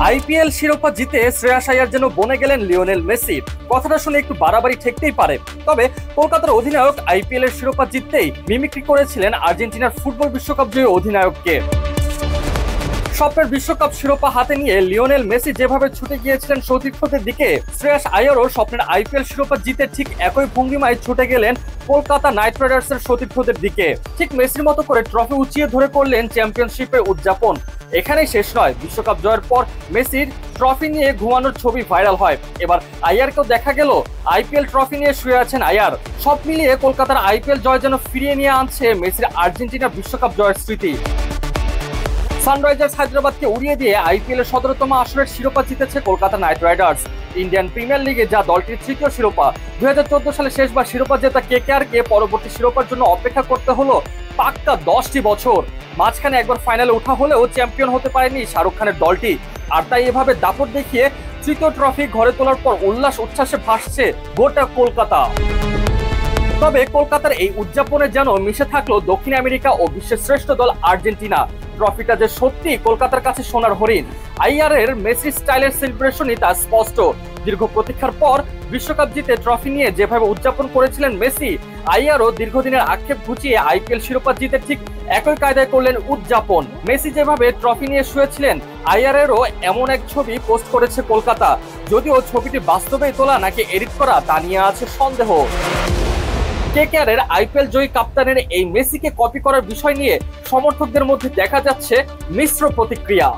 IPL শিরোপা জিতে শ্রেয়াস আইয়ার যেন বনে গেলেন লিওনেল মেসি। কথাটা শুনে একটু বাড়াবাড়ি ঠেকতেই পারে, তবে কলকাতার অধিনায়ক আইপিএল এর শিরোপা জিততেই মিমিক্রি করেছিলেন আর্জেন্টিনার ফুটবল বিশ্বকাপ জয়ী অধিনায়ককে। স্বপ্নের বিশ্বকাপ শিরোপা হাতে নিয়ে লিওনেল মেসি যেভাবে ছুটে গিয়েছিলেন সতীর্থদের দিকে, শ্রেয়াস আইয়ারও স্বপ্নের আইপিএল শিরোপা জিতে ঠিক একই ভঙ্গিমায় ছুটে গেলেন কলকাতা নাইট রাইডার্সের সতীর্থদের দিকে। ঠিক মেসির মতো করে ট্রফি উঁচিয়ে ধরে করলেন চ্যাম্পিয়নশিপের উদযাপন। এখানেই শেষ নয়, বিশ্বকাপ জয়ের পর মেসির ট্রফি নিয়ে ঘুমানোর ছবি ভাইরাল হয়। এবার আইয়ারকেও দেখা গেল আইপিএল ট্রফি নিয়ে শুয়ে আছেন আইয়ার। সব মিলিয়ে কলকাতার আইপিএল জয় যেন ফিরিয়ে নিয়ে আনছে মেসির আর্জেন্টিনা বিশ্বকাপ জয়ের স্মৃতি। সানরাইজার্স হায়দ্রাবাদকে উড়িয়ে দিয়ে আইপিএল এর 17তম আসরের শিরোপা জিতেছে Kolkata night Riders. Indian premier লিগে যা দলটির তৃতীয় শিরোপা। 2014 সালে শেষবার শিরোপা জেতা কেকেআরকে পরবর্তী শিরোপার জন্য অপেক্ষা করতে হলো পাক্কা 10টি বছর। মাঝখানে একবার ফাইনালে ওঠা হলেও চ্যাম্পিয়ন হতে পারেনি শাহরুখ খানের দলটি। আর তাই এভাবে দাপট দেখিয়ে তৃতীয় ট্রফি ঘরে তোলার পর উল্লাস উচ্ছ্বাসে ভাসছে গোটা কলকাতা। তবে কলকাতার এই উদযাপনে যেন মিশে থাকলো দক্ষিণ আমেরিকা ও বিশ্বের শ্রেষ্ঠ দল আর্জেন্টিনা। ট্রফিটা যে সত্যি কলকাতার কাছে সোনার হরিণ। আইয়ারের মেসি স্টাইলের সেলিব্রেশনই তা স্পষ্ট। দীর্ঘ প্রতীক্ষার পর বিশ্বকাপ জিতে ট্রফি নিয়ে যেভাবে উদযাপন করেছিলেন মেসি, আইয়ারও দীর্ঘদিনের আক্ষেপ ঘুচিয়ে আইপিএল শিরোপা জিতে ঠিক একই কায়দায় করলেন উদযাপন। মেসি যেভাবে ট্রফি নিয়ে শুয়েছিলেন, আইয়ারেরও এমন এক ছবি পোস্ট করেছে কলকাতা। যদিও ছবিটি বাস্তবেই তোলা নাকি এডিট করা তা নিয়ে আছে সন্দেহ। কেকেআরের আইপিএল জয়ী কাপ্তানের এই মেসিকে কপি করার বিষয় নিয়ে সমর্থকদের মধ্যে দেখা যাচ্ছে মিশ্র প্রতিক্রিয়া।